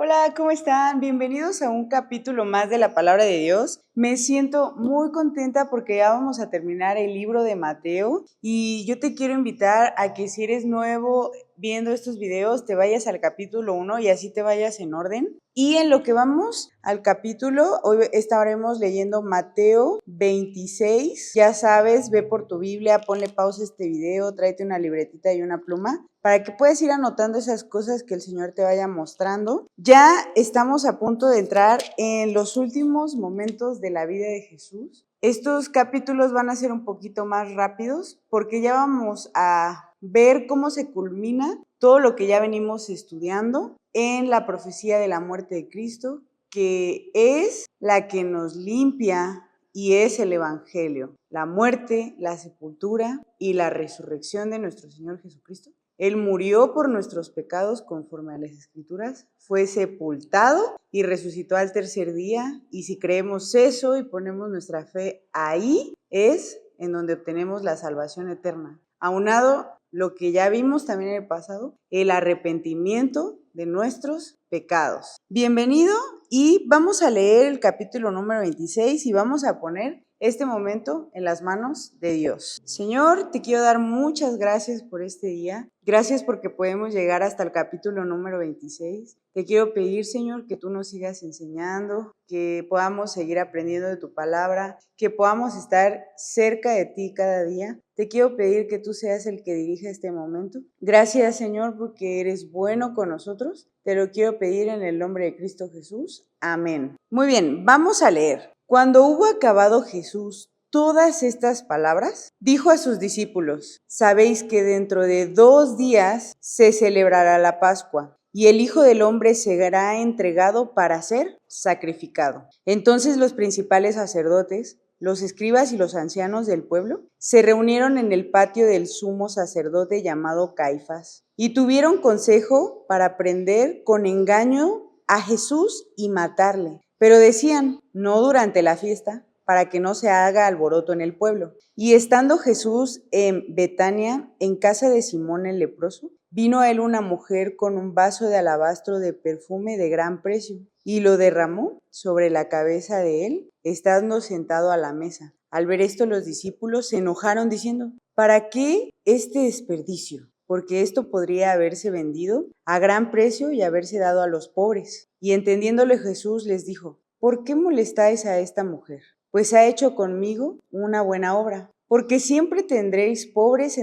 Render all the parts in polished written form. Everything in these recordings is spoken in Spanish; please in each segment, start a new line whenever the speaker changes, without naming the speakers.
Hola, ¿cómo están? Bienvenidos a un capítulo más de la Palabra de Dios. Me siento muy contenta porque ya vamos a terminar el libro de Mateo y yo te quiero invitar a que si eres nuevo viendo estos videos, te vayas al capítulo 1 y así te vayas en orden. Y en lo que vamos al capítulo, hoy estaremos leyendo Mateo 26. Ya sabes, ve por tu Biblia, ponle pausa a este video, tráete una libretita y una pluma para que puedas ir anotando esas cosas que el Señor te vaya mostrando. Ya estamos a punto de entrar en los últimos momentos de la vida de Jesús. Estos capítulos van a ser un poquito más rápidos porque ya vamos a ver cómo se culmina todo lo que ya venimos estudiando en la profecía de la muerte de Cristo, que es la que nos limpia y es el Evangelio, la muerte, la sepultura y la resurrección de nuestro Señor Jesucristo. Él murió por nuestros pecados conforme a las Escrituras, fue sepultado y resucitó al tercer día, y si creemos eso y ponemos nuestra fe ahí, es en donde obtenemos la salvación eterna. Aunado lo que ya vimos también en el pasado, el arrepentimiento de nuestros pecados. Bienvenido y vamos a leer el capítulo número 26 y vamos a poner este momento en las manos de Dios. Señor, te quiero dar muchas gracias por este día. Gracias porque podemos llegar hasta el capítulo número 26. Te quiero pedir, Señor, que tú nos sigas enseñando, que podamos seguir aprendiendo de tu palabra, que podamos estar cerca de ti cada día. Te quiero pedir que tú seas el que dirija este momento. Gracias, Señor, porque eres bueno con nosotros. Te lo quiero pedir en el nombre de Cristo Jesús. Amén. Muy bien, vamos a leer. Cuando hubo acabado Jesús todas estas palabras, dijo a sus discípulos: sabéis que dentro de 2 días se celebrará la Pascua, y el Hijo del Hombre será entregado para ser sacrificado. Entonces los principales sacerdotes, los escribas y los ancianos del pueblo se reunieron en el patio del sumo sacerdote llamado Caifás, y tuvieron consejo para prender con engaño a Jesús y matarle. Pero decían: no durante la fiesta, para que no se haga alboroto en el pueblo. Y estando Jesús en Betania, en casa de Simón el leproso, vino a él una mujer con un vaso de alabastro de perfume de gran precio, y lo derramó sobre la cabeza de él, estando sentado a la mesa. Al ver esto, los discípulos se enojaron diciendo: ¿para qué este desperdicio? Porque esto podría haberse vendido a gran precio y haberse dado a los pobres. Y entendiéndole Jesús les dijo: ¿por qué molestáis a esta mujer? Pues ha hecho conmigo una buena obra. Porque siempre tendréis pobres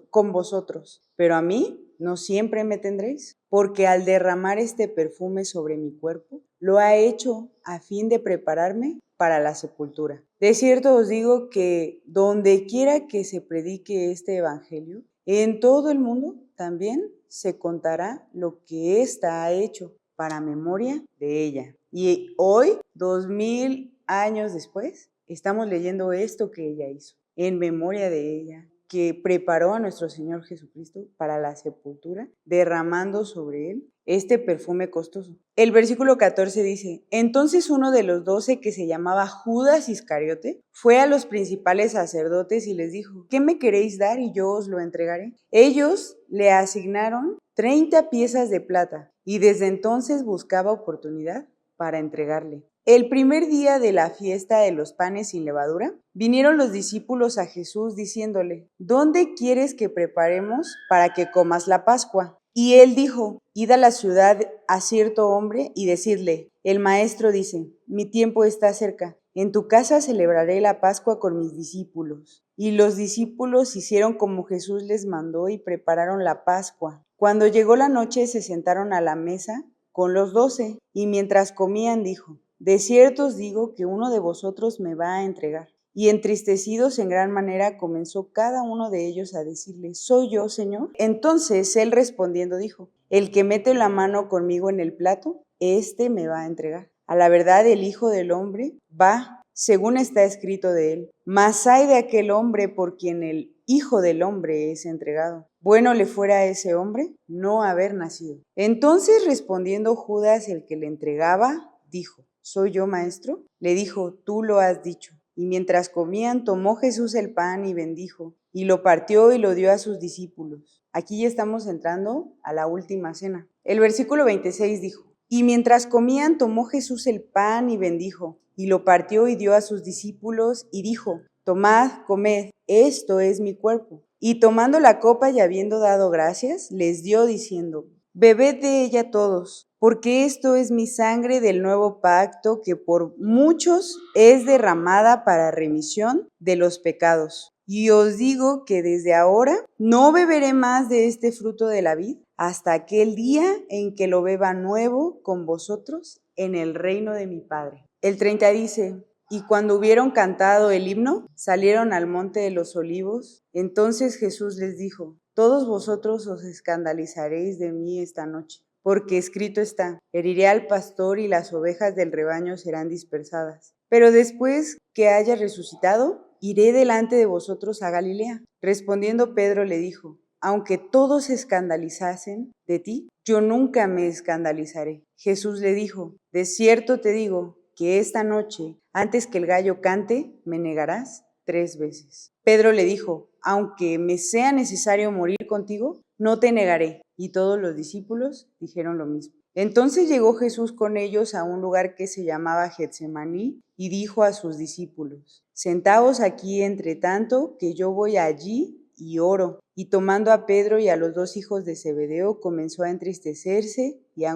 con vosotros, pero a mí no siempre me tendréis. Porque al derramar este perfume sobre mi cuerpo, lo ha hecho a fin de prepararme para la sepultura. De cierto os digo que donde quiera que se predique este evangelio, en todo el mundo también se contará lo que ésta ha hecho para memoria de ella. Y hoy, 2000 años después, estamos leyendo esto que ella hizo, en memoria de ella, que preparó a nuestro Señor Jesucristo para la sepultura, derramando sobre él este perfume costoso. El versículo 14 dice: entonces uno de los 12, que se llamaba Judas Iscariote, fue a los principales sacerdotes y les dijo: ¿qué me queréis dar y yo os lo entregaré? Ellos le asignaron 30 piezas de plata y desde entonces buscaba oportunidad para entregarle. El primer día de la fiesta de los panes sin levadura, vinieron los discípulos a Jesús diciéndole: ¿dónde quieres que preparemos para que comas la Pascua? Y él dijo: id a la ciudad a cierto hombre y decidle: el maestro dice, mi tiempo está cerca, en tu casa celebraré la Pascua con mis discípulos. Y los discípulos hicieron como Jesús les mandó y prepararon la Pascua. Cuando llegó la noche se sentaron a la mesa con los 12, y mientras comían dijo: de cierto os digo que uno de vosotros me va a entregar. Y entristecidos en gran manera comenzó cada uno de ellos a decirle: ¿soy yo, Señor? Entonces él respondiendo dijo: el que mete la mano conmigo en el plato, éste me va a entregar. A la verdad, el Hijo del Hombre va, según está escrito de él. Mas ay de aquel hombre por quien el Hijo del Hombre es entregado. Bueno le fuera a ese hombre no haber nacido. Entonces, respondiendo Judas, el que le entregaba, dijo: ¿soy yo, maestro? Le dijo: tú lo has dicho. Y mientras comían, tomó Jesús el pan y bendijo, y lo partió y lo dio a sus discípulos. Aquí ya estamos entrando a la última cena. El versículo 26 dijo: Y mientras comían, tomó Jesús el pan y bendijo, y lo partió y dio a sus discípulos, y dijo: Tomad, comed, esto es mi cuerpo. Y tomando la copa y habiendo dado gracias, les dio diciendo: Bebed de ella todos, porque esto es mi sangre del nuevo pacto, que por muchos es derramada para remisión de los pecados. Y os digo que desde ahora no beberé más de este fruto de la vid hasta aquel día en que lo beba nuevo con vosotros en el reino de mi Padre. El 30 dice: Y cuando hubieron cantado el himno, salieron al monte de los olivos. Entonces Jesús les dijo: Todos vosotros os escandalizaréis de mí esta noche, porque escrito está: Heriré al pastor y las ovejas del rebaño serán dispersadas. Pero después que haya resucitado, iré delante de vosotros a Galilea. Respondiendo Pedro le dijo: Aunque todos se escandalizasen de ti, yo nunca me escandalizaré. Jesús le dijo: De cierto te digo que esta noche, antes que el gallo cante, me negarás 3 veces. Pedro le dijo: Aunque me sea necesario morir contigo, no te negaré. Y todos los discípulos dijeron lo mismo. Entonces llegó Jesús con ellos a un lugar que se llamaba Getsemaní y dijo a sus discípulos: Sentaos aquí entre tanto que yo voy allí y oro. Y tomando a Pedro y a los 2 hijos de Zebedeo, comenzó a entristecerse y a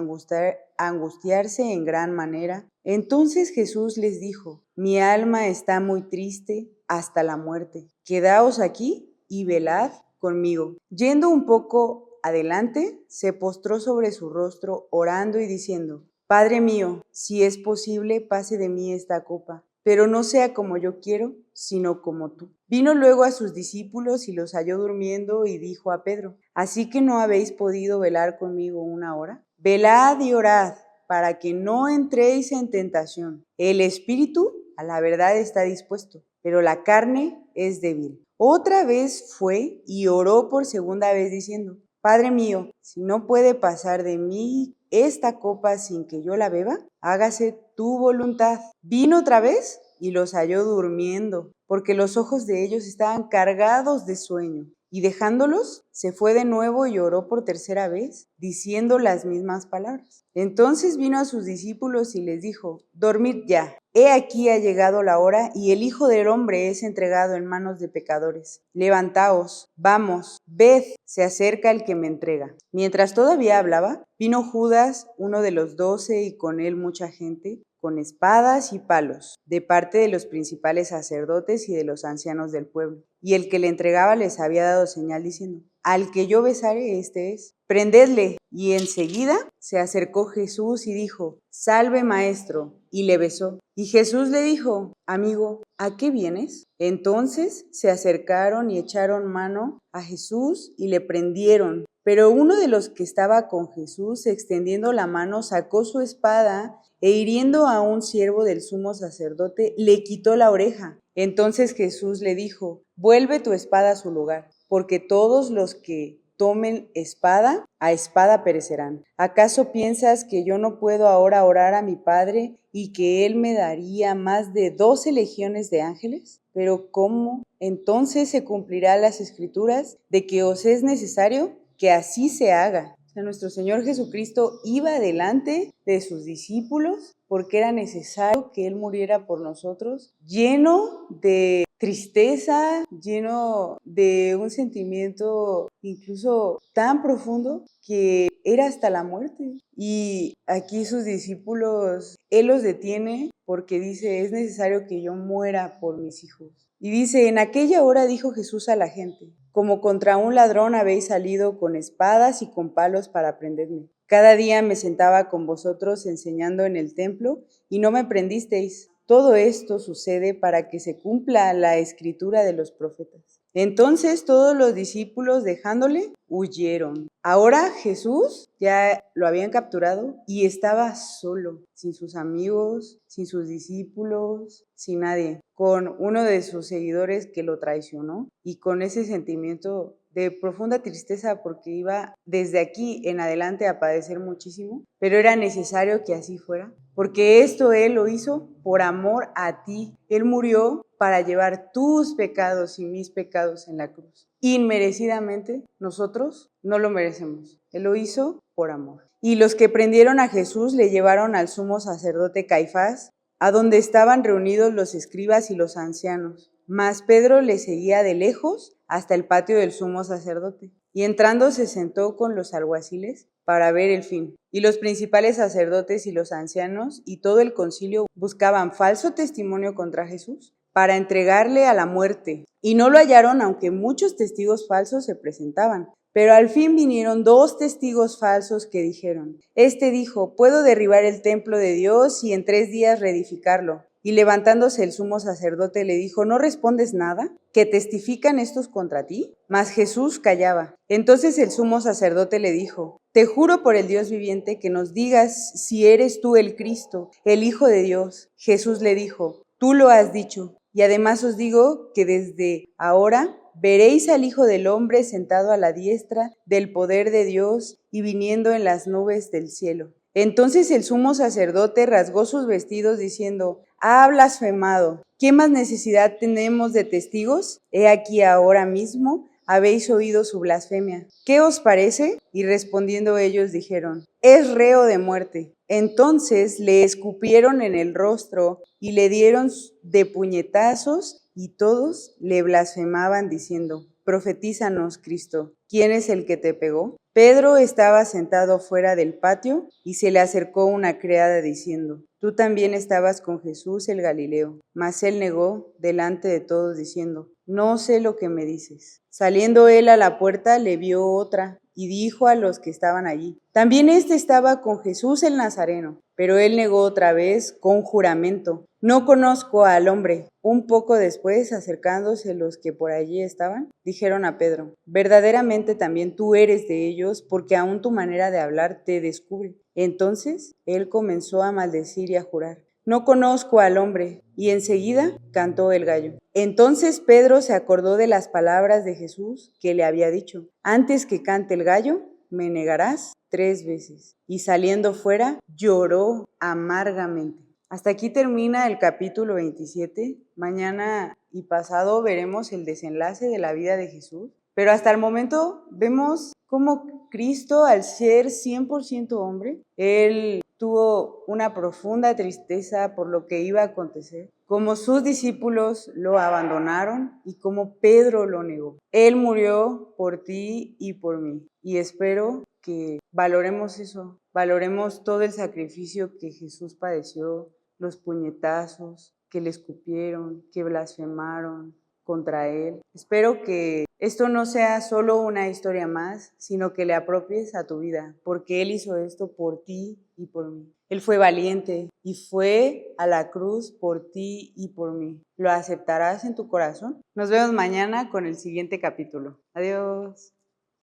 angustiarse en gran manera. Entonces Jesús les dijo: Mi alma está muy triste hasta la muerte. Quedaos aquí y velad conmigo. Yendo un poco adelante, se postró sobre su rostro, orando y diciendo: Padre mío, si es posible, pase de mí esta copa, pero no sea como yo quiero, sino como tú. Vino luego a sus discípulos y los halló durmiendo y dijo a Pedro: ¿Así que no habéis podido velar conmigo 1 hora? Velad y orad, para que no entréis en tentación. El espíritu, a la verdad, está dispuesto, pero la carne es débil. Otra vez fue y oró por segunda vez diciendo: Padre mío, si no puede pasar de mí esta copa sin que yo la beba, hágase tu voluntad. Vino otra vez y los halló durmiendo, porque los ojos de ellos estaban cargados de sueño. Y dejándolos, se fue de nuevo y oró por tercera vez, diciendo las mismas palabras. Entonces vino a sus discípulos y les dijo: Dormid ya. He aquí ha llegado la hora y el Hijo del Hombre es entregado en manos de pecadores. Levantaos, vamos, ved, se acerca el que me entrega. Mientras todavía hablaba, vino Judas, uno de los 12, y con él mucha gente, con espadas y palos, de parte de los principales sacerdotes y de los ancianos del pueblo. Y el que le entregaba les había dado señal diciendo: Al que yo besare, este es. Prendedle. Y enseguida se acercó Jesús y dijo: Salve, maestro. Y le besó. Y Jesús le dijo: Amigo, ¿a qué vienes? Entonces se acercaron y echaron mano a Jesús y le prendieron. Pero uno de los que estaba con Jesús, extendiendo la mano, sacó su espada e hiriendo a un siervo del sumo sacerdote, le quitó la oreja. Entonces Jesús le dijo: Vuelve tu espada a su lugar, porque todos los que tomen espada, a espada perecerán. ¿Acaso piensas que yo no puedo ahora orar a mi Padre y que Él me daría más de 12 legiones de ángeles? Pero ¿cómo entonces se cumplirán las Escrituras de que os es necesario que así se haga? O sea, nuestro Señor Jesucristo iba delante de sus discípulos porque era necesario que Él muriera por nosotros, lleno de tristeza, lleno de un sentimiento incluso tan profundo que era hasta la muerte. Y aquí sus discípulos, Él los detiene porque dice: es necesario que yo muera por mis hijos. Y dice: en aquella hora dijo Jesús a la gente: como contra un ladrón habéis salido con espadas y con palos para prenderme. Cada día me sentaba con vosotros enseñando en el templo y no me prendisteis. Todo esto sucede para que se cumpla la escritura de los profetas. Entonces todos los discípulos, dejándole, huyeron. Ahora Jesús ya lo habían capturado y estaba solo, sin sus amigos, sin sus discípulos, sin nadie, con uno de sus seguidores que lo traicionó y con ese sentimiento de profunda tristeza porque iba desde aquí en adelante a padecer muchísimo, pero era necesario que así fuera, porque esto Él lo hizo por amor a ti. Él murió para llevar tus pecados y mis pecados en la cruz. Inmerecidamente, nosotros no lo merecemos. Él lo hizo por amor. Y los que prendieron a Jesús le llevaron al sumo sacerdote Caifás, a donde estaban reunidos los escribas y los ancianos. Mas Pedro le seguía de lejos hasta el patio del sumo sacerdote. Y entrando se sentó con los alguaciles para ver el fin. Y los principales sacerdotes y los ancianos y todo el concilio buscaban falso testimonio contra Jesús para entregarle a la muerte. Y no lo hallaron, aunque muchos testigos falsos se presentaban. Pero al fin vinieron 2 testigos falsos que dijeron: Este dijo, puedo derribar el templo de Dios y en 3 días reedificarlo. Y levantándose el sumo sacerdote le dijo: ¿No respondes nada? ¿Que testifican estos contra ti? Mas Jesús callaba. Entonces el sumo sacerdote le dijo: Te juro por el Dios viviente que nos digas si eres tú el Cristo, el Hijo de Dios. Jesús le dijo: Tú lo has dicho. Y además os digo que desde ahora veréis al Hijo del Hombre sentado a la diestra del poder de Dios y viniendo en las nubes del cielo. Entonces el sumo sacerdote rasgó sus vestidos diciendo: Ha blasfemado. ¿Qué más necesidad tenemos de testigos? He aquí ahora mismo habéis oído su blasfemia. ¿Qué os parece? Y respondiendo ellos dijeron: Es reo de muerte. Entonces le escupieron en el rostro y le dieron de puñetazos, y todos le blasfemaban diciendo: Profetízanos, Cristo, ¿quién es el que te pegó? Pedro estaba sentado fuera del patio y se le acercó una criada diciendo: Tú también estabas con Jesús el Galileo. Mas él negó delante de todos diciendo: No sé lo que me dices. Saliendo él a la puerta le vio otra y dijo a los que estaban allí: También éste estaba con Jesús el Nazareno. Pero él negó otra vez con juramento: No conozco al hombre. Un poco después, acercándose los que por allí estaban, dijeron a Pedro: Verdaderamente también tú eres de ellos, porque aún tu manera de hablar te descubre. Entonces él comenzó a maldecir y a jurar: No conozco al hombre. Y enseguida cantó el gallo. Entonces Pedro se acordó de las palabras de Jesús que le había dicho: Antes que cante el gallo, me negarás 3 veces. Y saliendo fuera, lloró amargamente. Hasta aquí termina el capítulo 27. Mañana y pasado veremos el desenlace de la vida de Jesús. Pero hasta el momento vemos cómo Cristo, al ser 100% hombre, él tuvo una profunda tristeza por lo que iba a acontecer, como sus discípulos lo abandonaron y como Pedro lo negó. Él murió por ti y por mí. Y espero que valoremos eso, valoremos todo el sacrificio que Jesús padeció, los puñetazos que le escupieron, que blasfemaron contra él. Espero que esto no sea solo una historia más, sino que le apropies a tu vida, porque Él hizo esto por ti y por mí. Él fue valiente y fue a la cruz por ti y por mí. ¿Lo aceptarás en tu corazón? Nos vemos mañana con el siguiente capítulo. Adiós.